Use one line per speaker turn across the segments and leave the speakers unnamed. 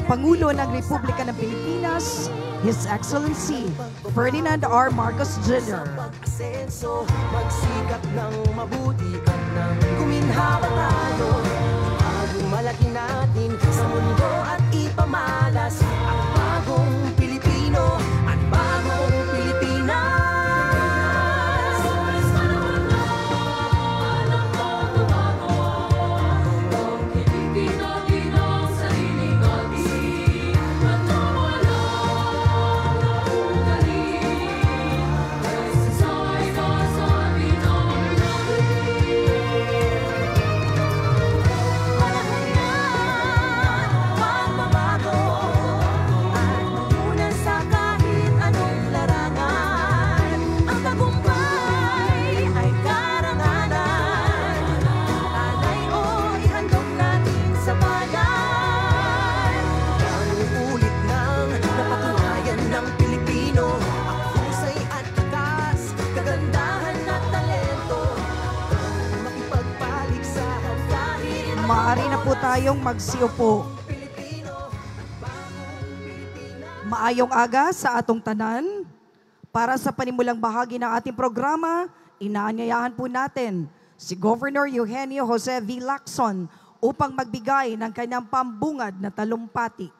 Pangulo ng Republika ng Pilipinas, His Excellency Ferdinand R. Marcos Jr.
Magsikap ng mabuti at nang guminhawa tayo. Bagong malaki natin sa mundo at ipamalas ang bagong Pilipino at bagong Pilipinas.
Maaari na po tayong magsiupo. Maayong aga sa atong tanan. Para sa panimulang bahagi ng ating programa, inaanyayahan po natin si Governor Eugenio Jose V. Lacson upang magbigay ng kanyang pambungad na talumpati.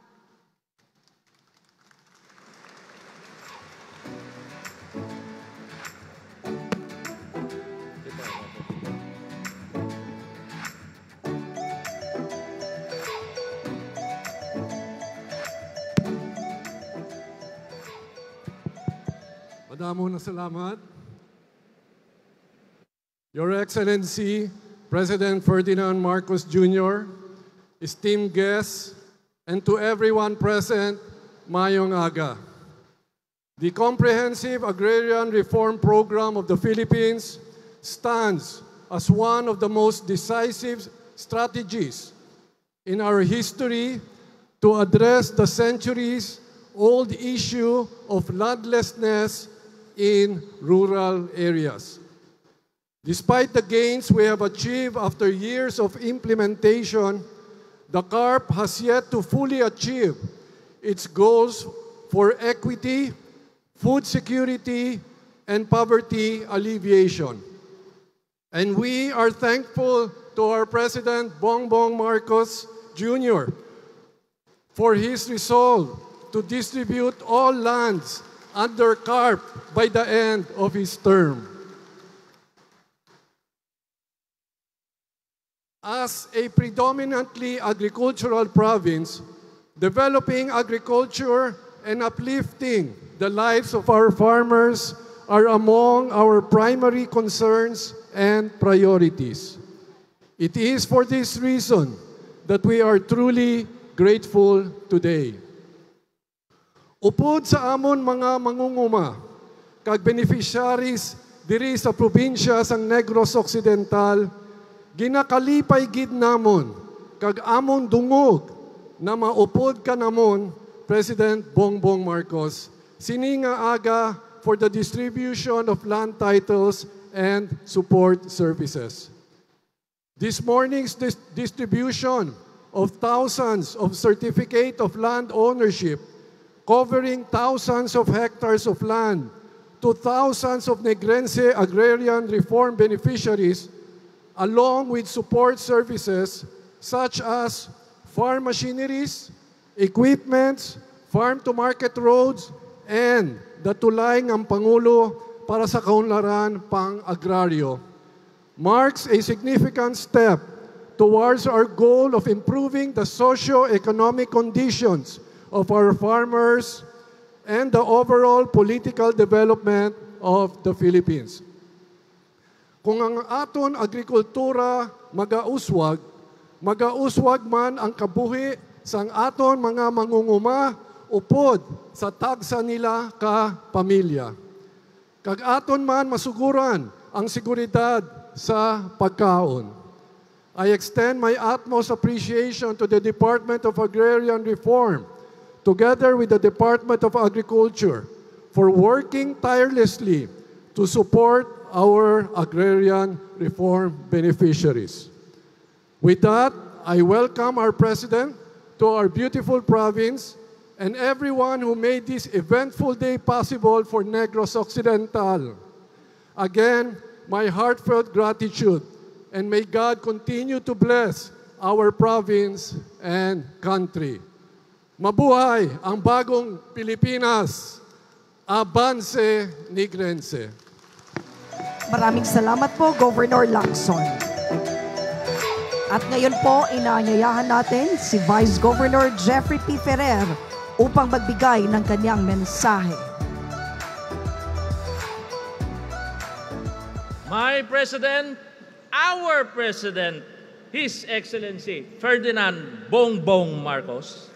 Madamo na salamat. Your Excellency, President Ferdinand Marcos Jr., esteemed guests, and to everyone present, mayong aga. The Comprehensive Agrarian Reform Program of the Philippines stands as one of the most decisive strategies in our history to address the centuries-old issue of landlessness in rural areas. Despite the gains we have achieved after years of implementation, the CARP has yet to fully achieve its goals for equity, food security, and poverty alleviation. And we are thankful to our President Bongbong Marcos Jr. for his resolve to distribute all lands under CARP by the end of his term. As a predominantly agricultural province, developing agriculture and uplifting the lives of our farmers are among our primary concerns and priorities. It is for this reason that we are truly grateful today. Upod sa amon mga mangunguma, kag beneficiaries diri sa probinsya sang Negros Occidental, ginakalipay gid namon, kag amon dungog na maupod ka namon, President Bongbong Marcos, sininga aga for the distribution of land titles and support services. This morning's distribution of thousands of certificate of land ownership covering thousands of hectares of land to thousands of Negrense agrarian reform beneficiaries, along with support services such as farm machineries, equipments, farm-to-market roads, and the tulay ng Pangulo para sa kaunlaran pang-agraryo, marks a significant step towards our goal of improving the socio-economic conditions of our farmers and the overall political development of the Philippines. Kung ang aton agrikultura magauswag man ang kabuhi sang aton mga mangunguma upod sa tagsa nila ka pamilya. Kag aton man masuguran ang seguridad sa pagkaon. I extend my utmost appreciation to the Department of Agrarian Reform, together with the Department of Agriculture, for working tirelessly to support our agrarian reform beneficiaries. With that, I welcome our President to our beautiful province and everyone who made this eventful day possible for Negros Occidental. Again, my heartfelt gratitude, and may God continue to bless our province and country. Mabuhay ang bagong Pilipinas! Avance Nigrense!
Maraming salamat po, Governor Lacson. At ngayon po, inaanyayahan natin si Vice Governor Jeffrey P. Ferrer upang magbigay ng kanyang mensahe.
My President, our President, His Excellency Ferdinand Bongbong Marcos,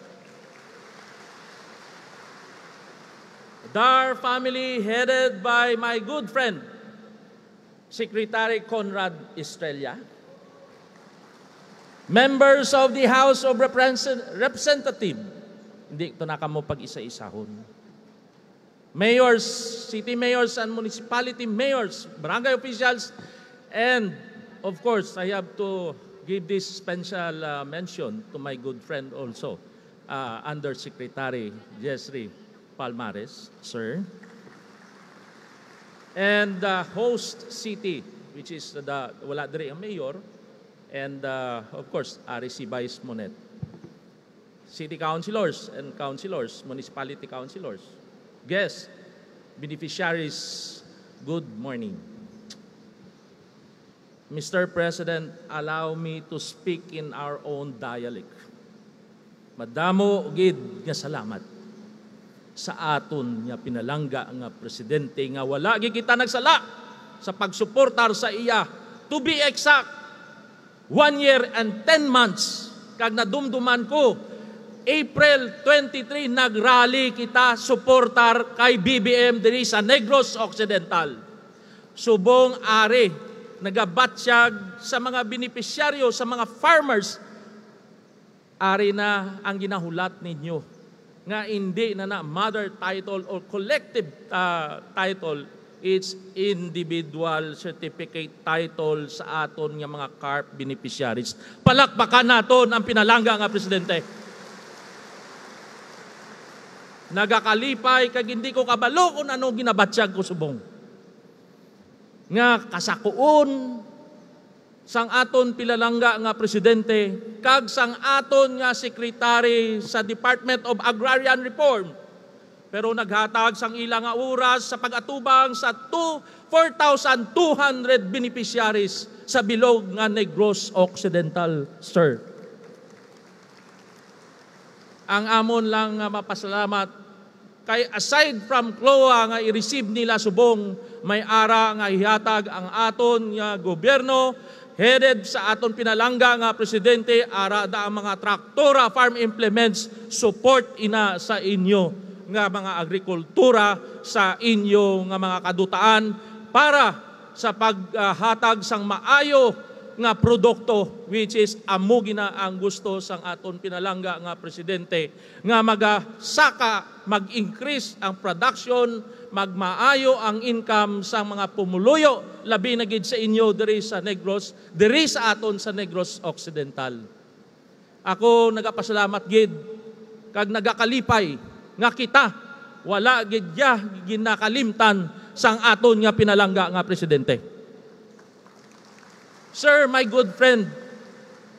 Dar family headed by my good friend, Secretary Conrad Estrella, members of the House of Representatives, hindi ito nakamo pag-isa-isahon, mayors, city mayors and municipality mayors, barangay officials, and of course, I have to give this special mention to my good friend also, Undersecretary Jesry Palmares, sir. And the host city, which is the wala diri ang mayor, and of course, RC Vice Monet. City councilors and councilors, municipality councilors, guests, beneficiaries, good morning. Mr. President, allow me to speak in our own dialect. Madamo gid nga salamat sa aton nga pinalangga nga presidente nga wala gyud kita nagsala sa pagsuportar sa iya. To be exact, 1 year and 10 months kag nadumduman ko April 23 nagrally kita suportar kay BBM diri sa Negros Occidental. Subong ari nagabatsyag sa mga benepisyaryo, sa mga farmers, ari na ang ginahulat ninyo nga hindi na mother title or collective title, it's individual certificate title sa aton nga mga CARP beneficiaries. Palakpakan naton ang pinalangga nga presidente. Nagakalipay kag hindi ko kabalo kung ano ginabatsyag ko subong. Nga kasakuon sang aton pilalangga nga presidente kag sang aton nga secretary sa Department of Agrarian Reform, pero naghatag sang ilang nga oras sa pag-atubang sa 4,200 beneficiaries sa bilog nga Negros Occidental, sir. Ang amon lang nga mapasalamat kay aside from CLOA nga i-receive nila subong, may ara nga ihatag ang aton nga gobyerno headed sa aton pinalangga nga presidente, ara da ang mga traktora, farm implements, support ina sa inyo nga mga agrikultura, sa inyo nga mga kadutaan para sa paghatag sang maayo nga produkto, which is amo gina ang gusto sang aton pinalangga nga presidente nga magasaka, mag-increase ang production, magmaayo ang income sa mga pumuluyo, labi na gid sa inyo diri sa Negros, diri sa aton sa Negros Occidental. Ako nagapasalamat gid kag nagakalipay nga kita wala gid ginakalimtan sang aton nga pinalangga nga presidente. Sir, my good friend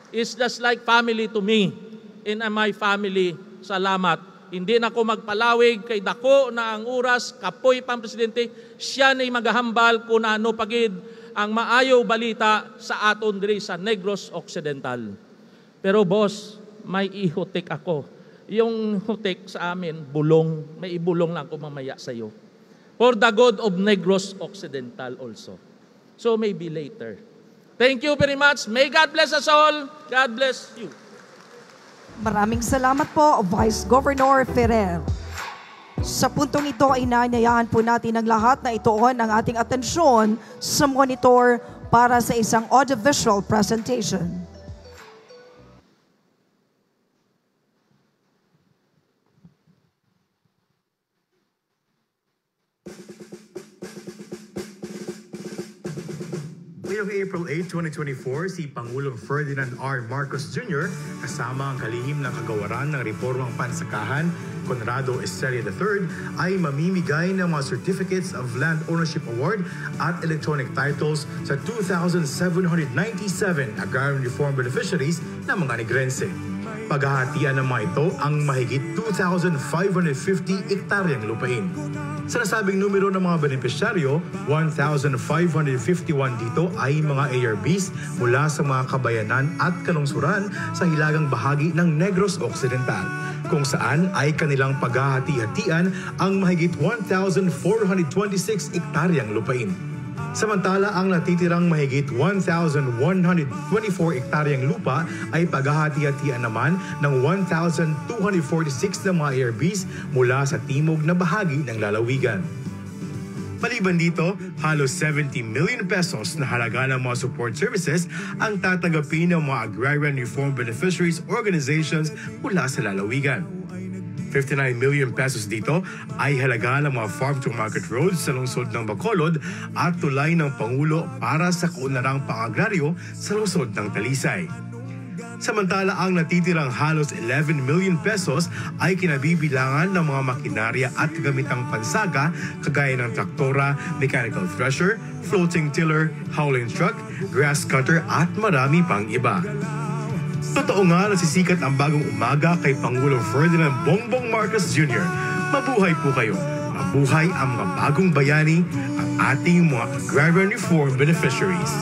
is just like family to me. In my family, salamat. Hindi na ako magpalawig kay dako na ang oras, kapoy pang presidente, siya na'y maghahambal kung ano pagid ang maayo balita sa aton diri sa Negros Occidental. Pero boss, may ihutik ako. Yung hutik sa amin, bulong. May ibulong lang ko mamaya sa iyo. For the good of Negros Occidental also. So maybe later. Thank you very much. May God bless us all. God bless you.
Maraming salamat po, Vice Governor Ferrer. Sa puntong ito ay inaanyayahan po natin ang lahat na ituon ang ating atensyon sa monitor para sa isang audiovisual presentation.
ngayong April 8, 2024, si Pangulong Ferdinand R. Marcos Jr. kasama ang kalihim ng kagawaran ng Reformang Pansakahan, Conrado Estrella III, ay mamimigay ng mga Certificates of Land Ownership Award at electronic titles sa 2,797 agrarian reform beneficiaries ng mga Negrense. Paghahatian ng mga ito ang mahigit 2,550 ektaryang lupain. Sa nasabing numero ng mga benepisyaryo, 1,551 dito ay mga ARBs mula sa mga kabayanan at kalungsuran sa hilagang bahagi ng Negros Occidental, kung saan ay kanilang paghahati-hatian ang mahigit 1,426 ektaryang lupain. Samantala, ang natitirang mahigit 1,124 ektaryang lupa ay paghahati-hatian naman ng 1,246 na mga ARBs mula sa timog na bahagi ng lalawigan. Maliban dito, halos 70 million pesos na halaga ng mga support services ang tatanggapin ng mga agrarian reform beneficiaries organizations mula sa lalawigan. 59 million pesos dito ay halaga ng mga farm-to-market roads sa lungsod ng Bacolod at tulay ng Pangulo para sa kaunlarang pang-agraryo sa lungsod ng Talisay. Samantala, ang natitirang halos 11 million pesos ay kinabibilangan ng mga makinarya at gamitang pansaga kagaya ng traktora, mechanical thresher, floating tiller, hauling truck, grass cutter at marami pang iba. Totoo nga nasisikat ang bagong umaga kay Pangulong Ferdinand Bongbong Marcos Jr. Mabuhay po kayo. Mabuhay ang mga bagong bayani, ang ating mga agrarian reform beneficiaries.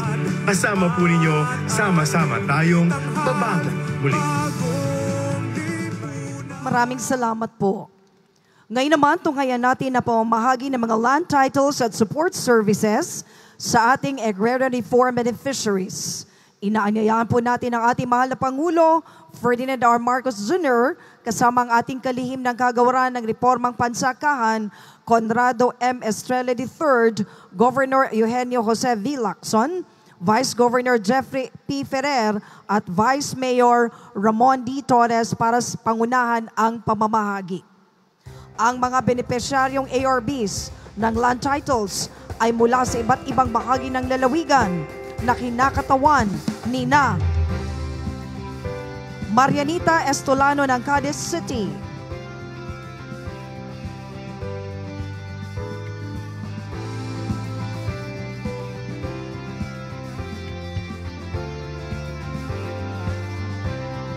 Kasama po ninyo, sama-sama tayong babangon muli.
Maraming salamat po. Ngayon naman, tunghayan natin na pamamahagi ng mga land titles at support services sa ating agrarian reform beneficiaries. Inaanyayahan po natin ang ating mahal na Pangulo, Ferdinand R. Marcos Jr., kasama ang ating kalihim ng kagawaran ng Reformang Pansakahan, Conrado M. Estrella III, Governor Eugenio Jose V. Lacson, Vice Governor Jeffrey P. Ferrer, at Vice Mayor Ramon D. Torres para pangunahan ang pamamahagi. Ang mga benepisyaryong ARBs ng land titles ay mula sa iba't ibang bahagi ng lalawigan na kinakatawan ni na Marianita Estolano ng Cadiz City,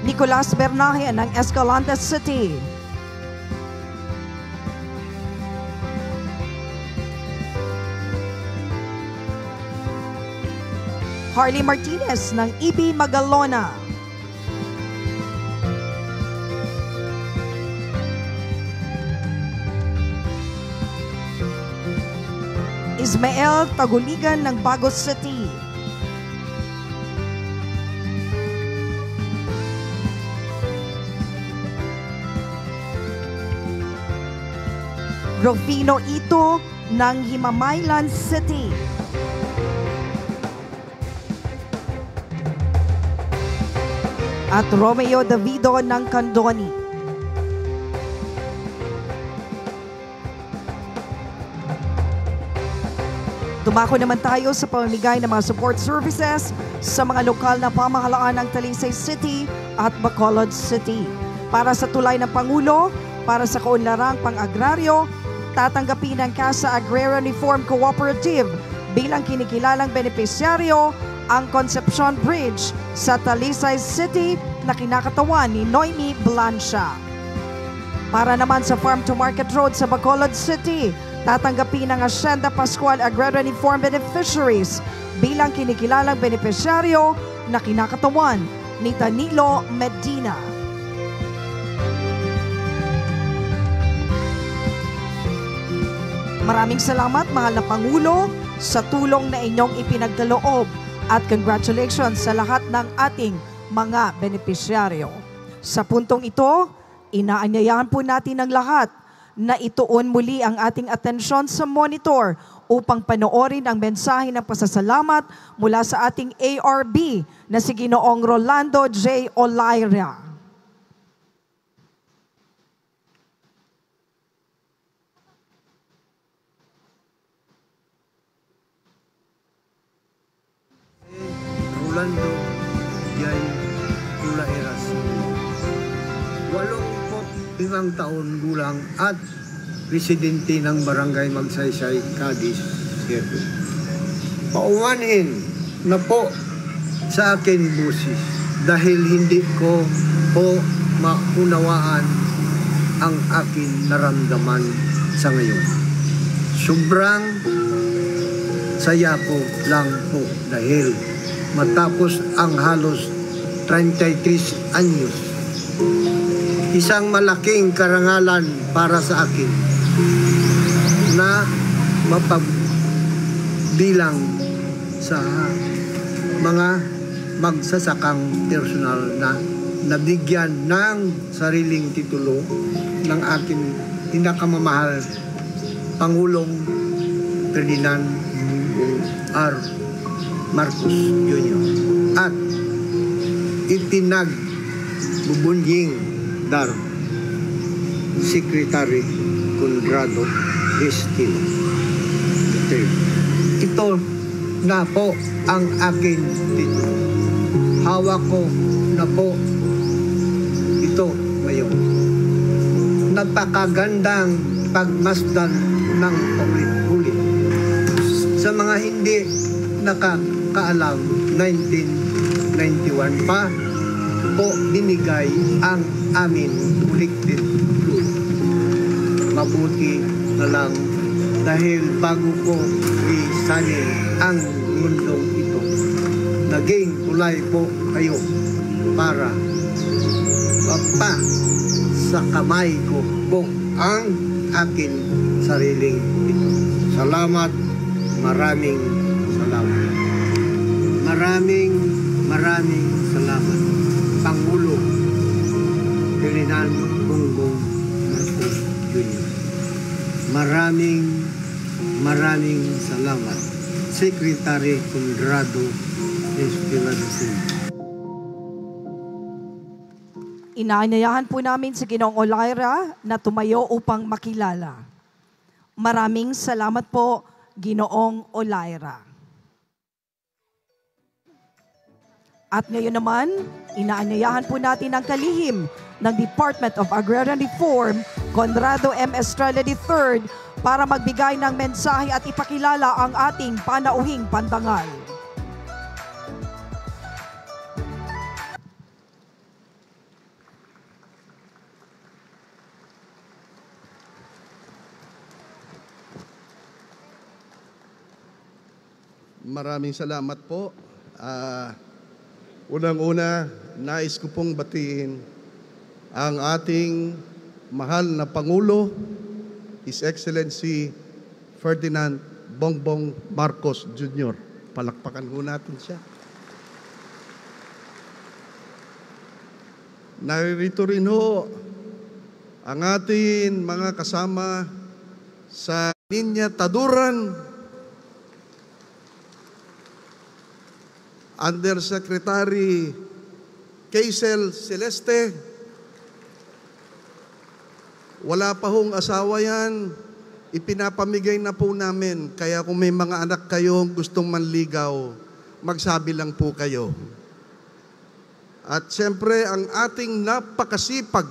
Nicolas Bernaje ng Escalante City, Harley Martinez ng EB Magalona, Ismael Taguligan ng Bagos City, Rufino Ito ng Himamaylan City, at Romeo Davido ng Candoni. Dumako naman tayo sa pamamigay ng mga support services sa mga lokal na pamahalaan ng Talisay City at Bacolod City. Para sa tulay ng Pangulo, para sa kaunlarang pang-agraryo, tatanggapin ng Casa Agrarian Reform Cooperative bilang kinikilalang benepisyaryo ang Concepcion Bridge sa Talisay City na kinakatawan ni Noemi Blancia. Para naman sa Farm to Market Road sa Bacolod City, tatanggapin ng Hacienda Pascual Agrarian Reform Beneficiaries bilang kinikilalang benepisyaryo na kinakatawan ni Danilo Medina. Maraming salamat, mahal na Pangulo, sa tulong na inyong ipinagkaloob at congratulations sa lahat ng ating mga benepisyaryo. Sa puntong ito, inaanyayahan po natin ang lahat na ituon muli ang ating atensyon sa monitor upang panoorin ang mensahe ng pasasalamat mula sa ating ARB na si Ginoong Rolando J. Olaira.
taon gulang at residente ng Barangay Magsaysay, Cadiz City. Paumanhin na po sa akin busis dahil hindi ko po maunawaan ang akin naramdaman sa ngayon. Sobrang saya ko lang po dahil matapos ang halos 33 anyos, isang malaking karangalan para sa akin na mapagbilang sa mga magsasakang personal na nabigyan ng sariling titulo ng aking pinakamamahal Pangulong Ferdinand R. Marcos Jr. at itinagbubunying dar Secretary Conrado Destino III. Ito na po ang aking titulo. Hawak ko na po ito ngayon. Napakagandang pagmasdan ng paulit-ulit. Sa mga hindi nakakaalam, 1991 pa po binigay ang amin elected rule. Mabuti na lang dahil bago ko isanin ang mundong ito, naging tulay po kayo para mapa sa kamay ko po ang akin sariling ito. Salamat, maraming salamat. Maraming salamat, Pangulo Ferdinand Bongbong Marcos Jr. Maraming salamat, Secretary Conrado Destino III.
Inaanyayahan po namin si Ginoong Olaira na tumayo upang makilala. Maraming salamat po, Ginoong Olaira. At ngayon naman, inaanyayahan po natin ang kalihim ng Department of Agrarian Reform, Conrado M. Estrella III, para magbigay ng mensahe at ipakilala ang ating panauhing pandangal.
Maraming salamat po. Unang-una, nais ko pong batiin ang ating mahal na Pangulo, His Excellency Ferdinand Bongbong Marcos Jr. Palakpakan ho natin siya. Naririto rin ho ang ating mga kasama sa linya Taduran, Undersecretary Kaisel Celeste. Wala pa hong asawa yan, ipinapamigay na po namin. Kaya kung may mga anak kayong gustong manligaw, magsabi lang po kayo. At siyempre, ang ating napakasipag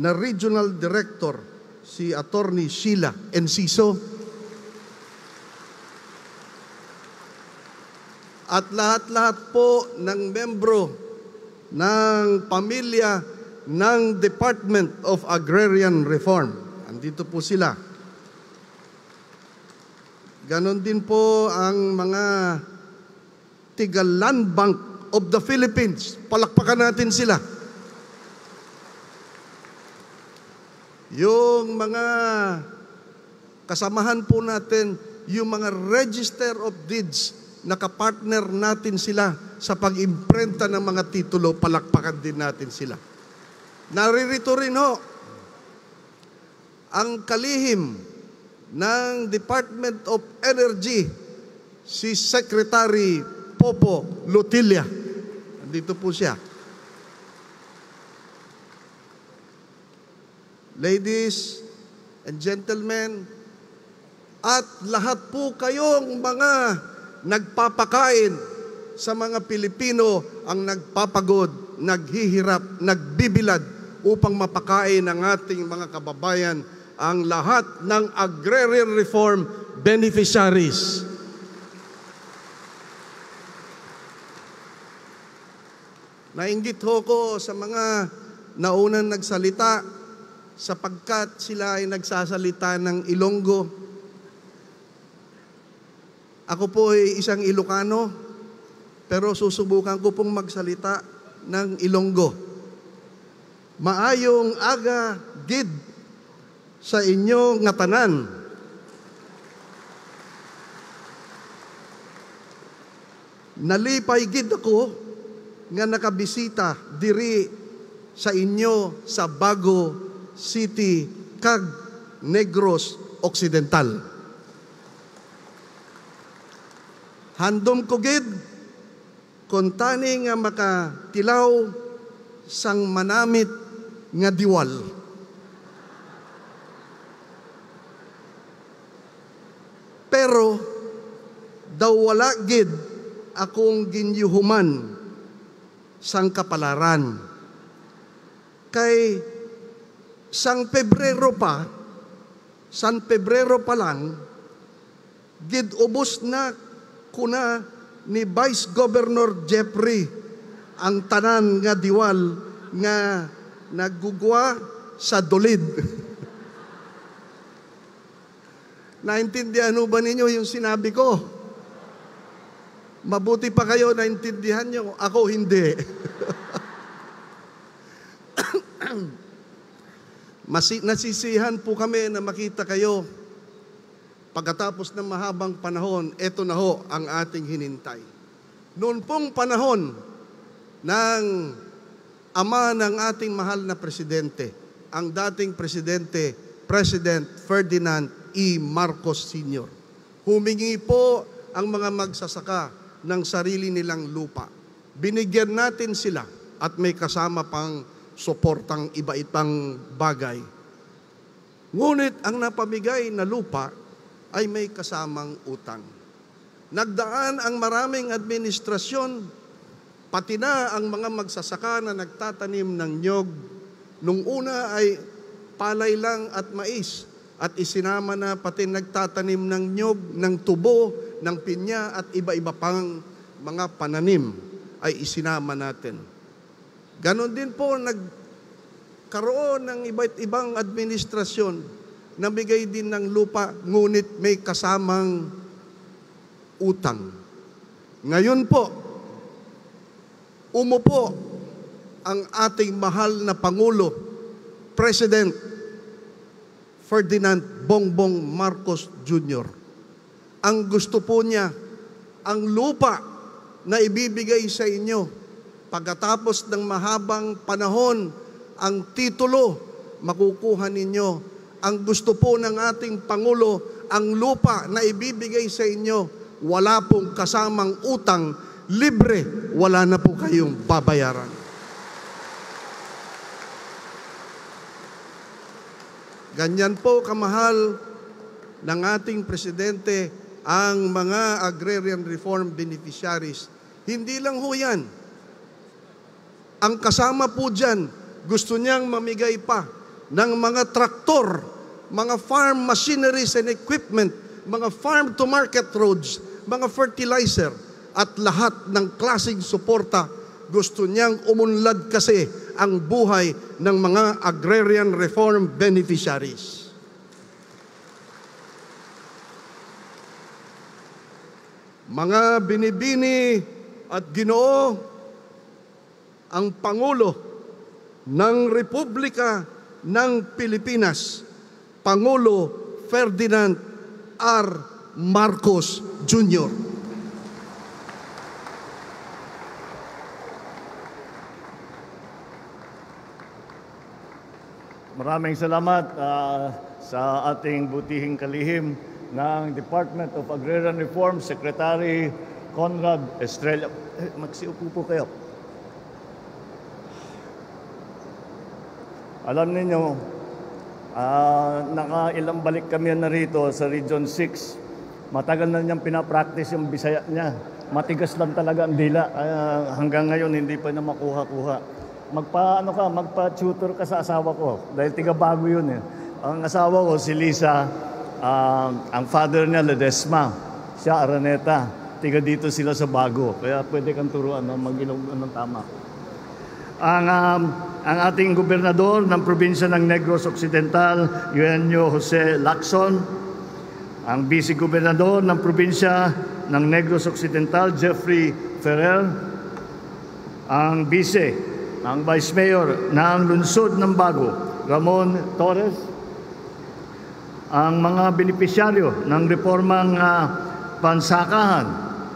na Regional Director, si Attorney Sheila Enciso. At lahat-lahat po ng membro ng pamilya ng Department of Agrarian Reform. Andito po sila. Ganon din po ang mga tiga Land Bank of the Philippines. Palakpakan natin sila. Yung mga kasamahan po natin, yung mga Register of Deeds, nakapartner natin sila sa pag-imprenta ng mga titulo, palakpakan din natin sila. Naririto rin ho ang kalihim ng Department of Energy, si Secretary Popo Lutilla. Nandito po siya. Ladies and gentlemen, at lahat po kayong mga nagpapakain sa mga Pilipino, ang nagpapagod, naghihirap, nagbibilad upang mapakain ng ating mga kababayan ang lahat ng agrarian reform beneficiaries. Nainggit ho ko sa mga naunang nagsalita sapagkat sila ay nagsasalita ng Ilonggo. Ako po ay isang Ilocano, pero susubukan ko pong magsalita ng Ilonggo. Maayong aga gid sa inyo nga tanan. Nalipay gid ako nga nakabisita diri sa inyo sa Bago City kag Negros Occidental. Handom ko gid kung tani nga makatilaw sang manamit nga diwal. Pero daw wala gid akong ginyuhuman sang kapalaran. Kay sang Pebrero pa lang, gid ubos na kuna ni Vice Governor Jeffrey ang tanan nga diwal nga naggugwa sa dulid. Naintindihan ba ninyo yung sinabi ko? Mabuti pa kayo naintindihan nyo, ako hindi. Nasisihan po kami na makita kayo. Pagkatapos ng mahabang panahon, eto na ho ang ating hinintay. Noon pong panahon ng ama ng ating mahal na presidente, ang dating presidente, President Ferdinand E. Marcos Sr. Humingi po ang mga magsasaka ng sarili nilang lupa. Binigyan natin sila at may kasama pang suportang iba-ibang bagay. Ngunit ang napamigay na lupa ay may kasamang utang. Nagdaan ang maraming administrasyon, pati na ang mga magsasaka na nagtatanim ng nyog. Nung una ay palay lang at mais, at isinama na pati nagtatanim ng nyog, ng tubo, ng pinya at iba-iba pang mga pananim ay isinama natin. Ganon din po nagkaroon ng iba't ibang administrasyon, nabigay din ng lupa, ngunit may kasamang utang. Ngayon po, umupo ang ating mahal na Pangulo, President Ferdinand Bongbong Marcos Jr. Ang gusto po niya, ang lupa na ibibigay sa inyo, pagkatapos ng mahabang panahon, ang titulo makukuha ninyo. Ang gusto po ng ating Pangulo, ang lupa na ibibigay sa inyo, wala pong kasamang utang, libre, wala na po kayong babayaran. Ganyan po kamahal ng ating presidente ang mga agrarian reform beneficiaries. Hindi lang ho yan. Ang kasama po dyan, gusto niyang mamigay pa ng mga traktor, mga farm machineries and equipment, mga farm-to-market roads, mga fertilizer, at lahat ng klaseng suporta. Gusto niyang umunlad kasi ang buhay ng mga agrarian reform beneficiaries. Mga binibini at Ginoo, ang Pangulo ng Republika ng Pilipinas, Pangulo Ferdinand R. Marcos Jr.
Maraming salamat sa ating butihing kalihim ng Department of Agrarian Reform, Secretary Conrad Estrella. Magsiupo po kayo. Alam ninyo, nakailang balik kami na rito sa Region 6. Matagal na niyang pinapractice yung Bisaya niya. Matigas lang talaga ang dila. Hanggang ngayon, hindi pa na makuha-kuha. magpa-tutor ka sa asawa ko. Dahil tiga-bago yun eh. Ang asawa ko, si Lisa, ang father niya, Ledesma. Siya, Araneta. Tiga dito sila sa Bago. Kaya pwede kang turuan na mag-ilong ng tama. Ang ating gobernador ng probinsya ng Negros Occidental, Eugenio Jose Lacson. Ang vice-gobernador ng probinsya ng Negros Occidental, Jeffrey Ferrer. Ang vice mayor ng lungsod ng Bago, Ramon Torres. Ang mga benepisyaryo ng reformang pansakahan,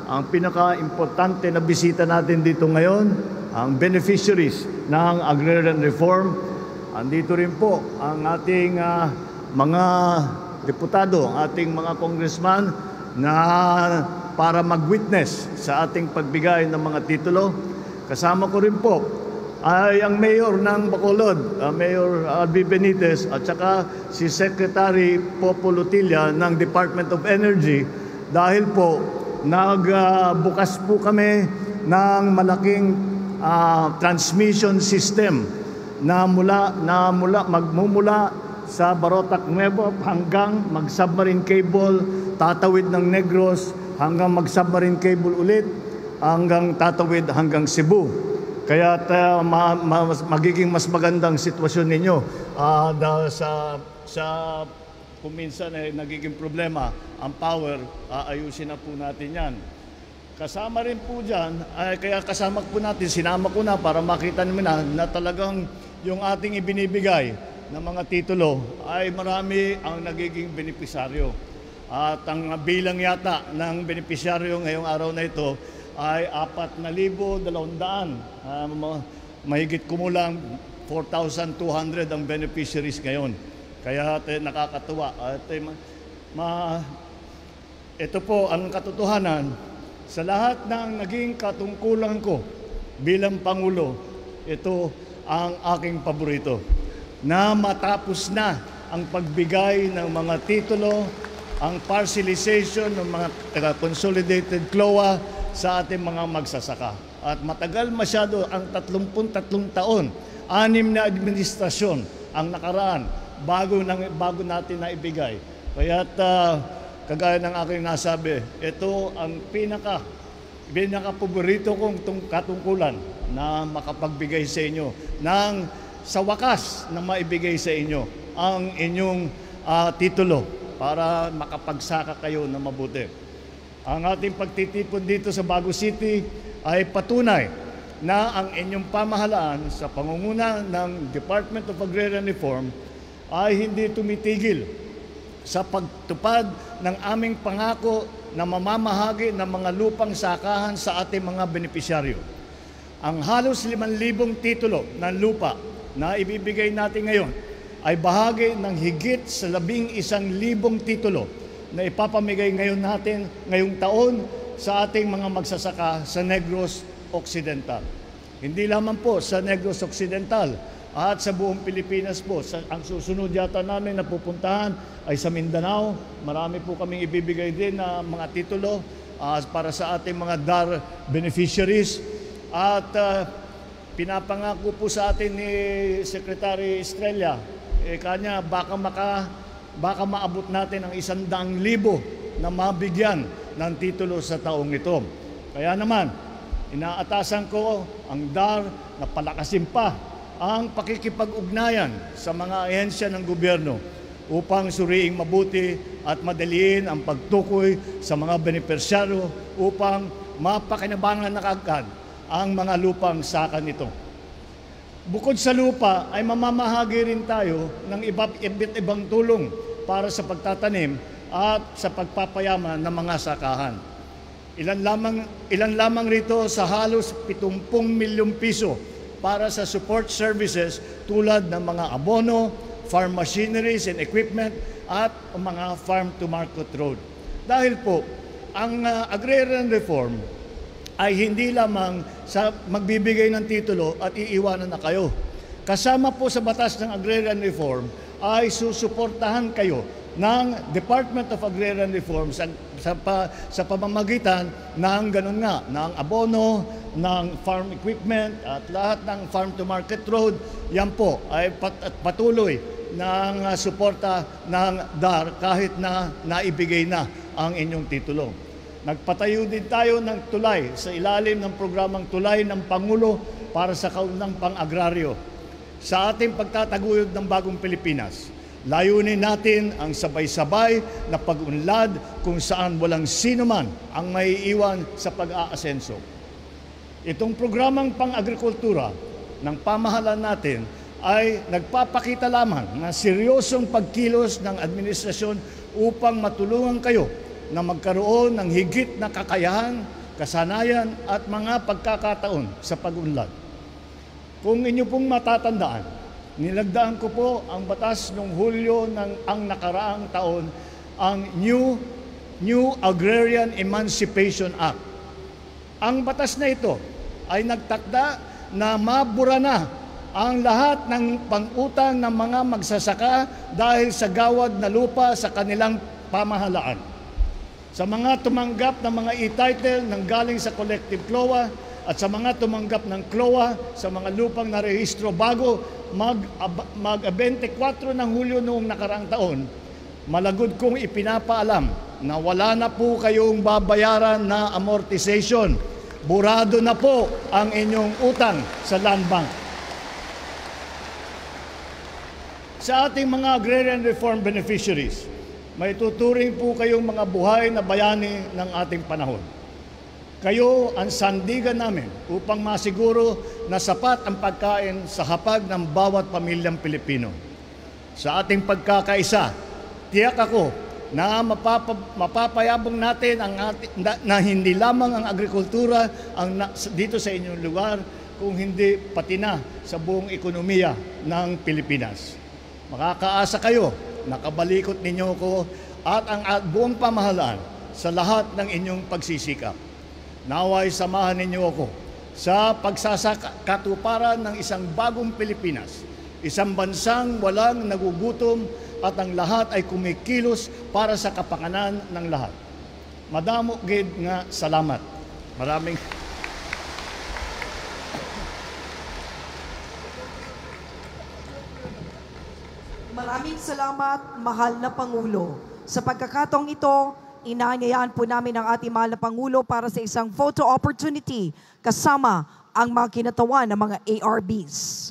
ang pinaka-importante na bisita natin dito ngayon, ang beneficiaries ng agrarian reform. Andito rin po ang ating mga deputado, ang ating mga congressman na para mag-witness sa ating pagbigay ng mga titulo. Kasama ko rin po ay ang mayor ng Bacolod, Mayor Albi Benitez, at saka si Secretary Popo Lutilla ng Department of Energy, dahil po nagbukas po kami ng malaking transmission system na magmumula sa Barotac Nuevo hanggang mag-submarine cable, tatawid ng Negros hanggang mag-submarine cable ulit, hanggang tatawid hanggang Cebu. Kaya magiging mas magandang sitwasyon ninyo dahil sa kung minsan nagiging problema ang power, ayusin na po natin yan. Kasama rin po dyan, kaya kasama po natin, sinama ko na para makita namin na talagang yung ating ibinibigay na mga titulo ay marami ang nagiging benepisaryo. At ang bilang yata ng benepisyaryo ngayong araw na ito ay 4,200. Mahigit kumulang 4,200 ang beneficiaries ngayon. Kaya nakakatuwa. Ito po ang katotohanan. Sa lahat ng naging katungkulan ko bilang Pangulo, ito ang aking paborito. Na matapos na ang pagbigay ng mga titulo, ang parcelization ng mga consolidated CLOA sa ating mga magsasaka. At matagal masyado ang 33 taon, 6 na administrasyon ang nakaraan bago natin na ibigay. Kaya't kagaya ng aking nasabi, ito ang pinaka-paborito kong katungkulan na makapagbigay sa inyo ng sa wakas na maibigay sa inyo ang inyong titulo para makapagsaka kayo na mabuti. Ang ating pagtitipon dito sa Bago City ay patunay na ang inyong pamahalaan sa pangunguna ng Department of Agrarian Reform ay hindi tumitigil sa pagtupad ng aming pangako na mamamahagi ng mga lupang sakahan sa ating mga benepisyaryo. Ang halos 5,000 titulo ng lupa na ibibigay natin ngayon ay bahagi ng higit sa 11,000 titulo na ipapamigay ngayon natin ngayong taon sa ating mga magsasaka sa Negros Occidental. Hindi lamang po sa Negros Occidental at sa buong Pilipinas po. Ang susunod yata namin na pupuntahan ay sa Mindanao. Marami po kaming ibibigay din na mga titulo para sa ating mga DAR beneficiaries. At pinapangako po sa atin ni Secretary Estrella, kanya baka maabot natin ang 100,000 na mabigyan ng titulo sa taong ito. Kaya naman, inaatasan ko ang DAR na palakasin pa ang pakikipag-ugnayan sa mga ahensya ng gobyerno upang suriing mabuti at madaliin ang pagtukoy sa mga benepisyaryo upang mapakinabangan na kaagad ang mga lupang saka nito. Bukod sa lupa ay mamamahagi rin tayo ng iba't ibang tulong para sa pagtatanim at sa pagpapayaman ng mga sakahan. Ilan lamang rito sa halos 70 milyong piso para sa support services tulad ng mga abono, farm machineries and equipment at mga farm-to-market road. Dahil po, ang agrarian reform ay hindi lamang sa magbibigay ng titulo at iiwanan na kayo. Kasama po sa batas ng agrarian reform ay susuportahan kayo ng Department of Agrarian Reform sa pamamagitan ng ganun nga, ng abono, ng farm equipment at lahat ng farm to market road, yan po ay patuloy ng suporta ng DAR kahit na naibigay na ang inyong titulo. Nagpatayo din tayo ng tulay sa ilalim ng programang Tulay ng Pangulo para sa kaunang pang-agraryo. Sa ating pagtataguyod ng bagong Pilipinas, layunin natin ang sabay-sabay na pag-unlad kung saan walang sino man ang maiiwan sa pag-aasenso. Itong programang pang-agrikultura ng pamahalaan natin ay nagpapakita lamang na seryosong pagkilos ng administrasyon upang matulungan kayo na magkaroon ng higit na kakayahan, kasanayan at mga pagkakataon sa pag-unlad. Kung inyo pong matatandaan, nilagdaan ko po ang batas noong Hulyo ng ang nakaraang taon, ang New Agrarian Emancipation Act. Ang batas na ito ay nagtakda na mabura na ang lahat ng pang-utang ng mga magsasaka dahil sa gawad na lupa sa kanilang pamahalaan. Sa mga tumanggap ng mga e-title nang galing sa collective CLOA at sa mga tumanggap ng CLOA sa mga lupang narehistro bago mag-24 ng Hulyo noong nakaraang taon, malagod kong ipinapaalam na wala na po kayong babayaran na amortization. Burado na po ang inyong utang sa Land Bank. Sa ating mga agrarian reform beneficiaries, may tuturing po kayong mga buhay na bayani ng ating panahon. Kayo ang sandigan namin upang masiguro na sapat ang pagkain sa hapag ng bawat pamilyang Pilipino. Sa ating pagkakaisa, tiyak ako na mapapayabong natin na hindi lamang ang agrikultura dito sa inyong lugar, kung hindi pati na sa buong ekonomiya ng Pilipinas. Makakaasa kayo, nakabalikot ninyo ko at ang buong pamahalaan sa lahat ng inyong pagsisikap. Naway samahan ninyo ako sa pagsasakatuparan ng isang bagong Pilipinas, isang bansang walang nagugutom at ang lahat ay kumikilos para sa kapakanan ng lahat. Madamo gid nga salamat.
Maraming salamat, mahal na Pangulo. Sa pagkakataong ito, inaanyayaan po namin ang ating mahal na Pangulo para sa isang photo opportunity kasama ang mga kinatawan ng mga ARBs.